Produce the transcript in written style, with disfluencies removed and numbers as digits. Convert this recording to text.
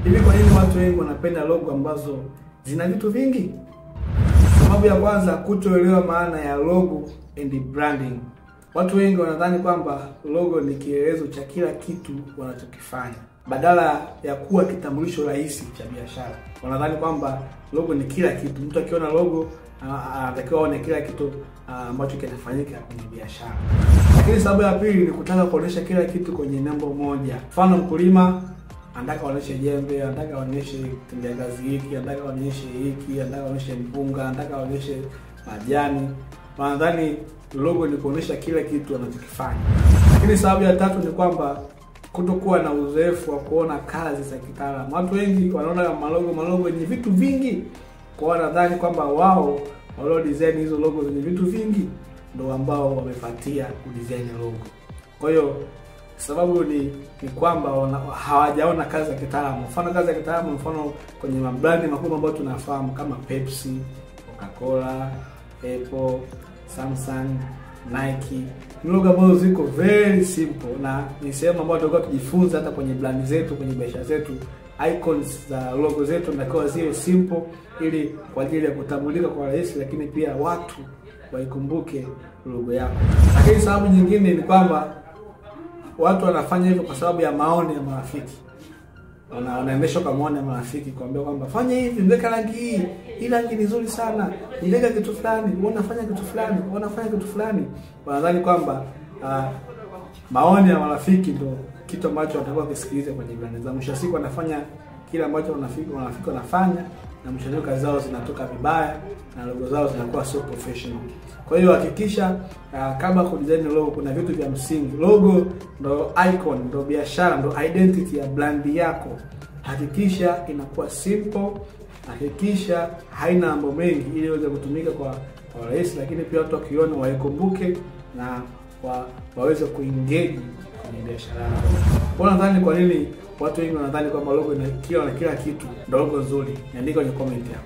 Hivi kwa nini watu wengi wanapenda logo ambazo zina vitu vingi? Sababu ya kwanza, kutoelewa maana ya logo and branding. Watu wengi wanadhani kwamba logo ni kielezo cha kila kitu wanachokifanya, badala ya kuwa kitambulisho rahisi cha biashara. Wanadhani kwamba logo ni kila kitu. Mtu akiona logo anatakiwa aone kila kitu ambacho kinafanyika kwenye biashara. Lakini sababu ya pili ni kutaka kuonesha kila kitu kwenye nembo moja. Mfano, mkulima anataka aoneshe jembe, anataka aoneshe kitendakazi hiki, anataka aoneshe hiki, anataka aoneshe mpunga, anataka aoneshe majani. Wanadhani logo ni kuonesha kila kitu anachokifanya. Lakini sababu ya tatu ni kwamba kutokuwa na uzoefu wa kuona kazi za kitaalamu. Watu wengi wanaona malogo yenye vitu vingi, kwa wanadhani kwamba wao walio design hizo logo zenye vitu vingi ndio ambao wamepatia kudesign logo. Kwa hiyo sababu ni kwamba hawajaona kazi ya kitaalamu. Mfano kazi ya kitaalamu, mfano kwenye mabrandi makubwa ambayo tunafahamu kama Pepsi, Coca-Cola, Apple, Samsung, Nike, ni logo ambazo ziko very simple, na ni sehemu ambayo tunataka tujifunze hata kwenye brand zetu, kwenye biashara zetu. Icons za logo zetu ndakawa ziwe simple, ili kwa ajili ya kutambulika kwa rahisi, lakini pia watu waikumbuke logo yako. Lakini sababu nyingine ni kwamba watu wanafanya hivyo kwa sababu ya maoni ya marafiki. Wanaendeshwa kwa maoni ya marafiki, kuambia kwamba fanya hivi, mweka rangi hii, hii rangi ni nzuri sana, niweka kitu fulani, unafanya kitu fulani, unafanya kitu fulani. Wanadhani kwamba maoni ya marafiki ndio kitu ambacho watakuwa kusikiliza kwenye brand zao. Mwisho wa siku wanafanya kile ambacho marafiki wanafanya, na mwisho wa siku kazi zao zinatoka vibaya na logo zao zinakuwa sio professional. Kwa hiyo hakikisha kabla kudesign logo kuna vitu vya msingi. Logo ndo icon, ndo biashara, ndo identity ya brand yako. Hakikisha inakuwa simple, hakikisha haina mambo mengi ili iweze kutumika kwa rahisi, lakini pia watu wakiona waikumbuke na waweze kuengage kwenye biashara yao. Unadhani kwa nini watu wengi wanadhani kwamba logo ina kila kitu ndio logo nzuri? Niandike kwenye comment hapo.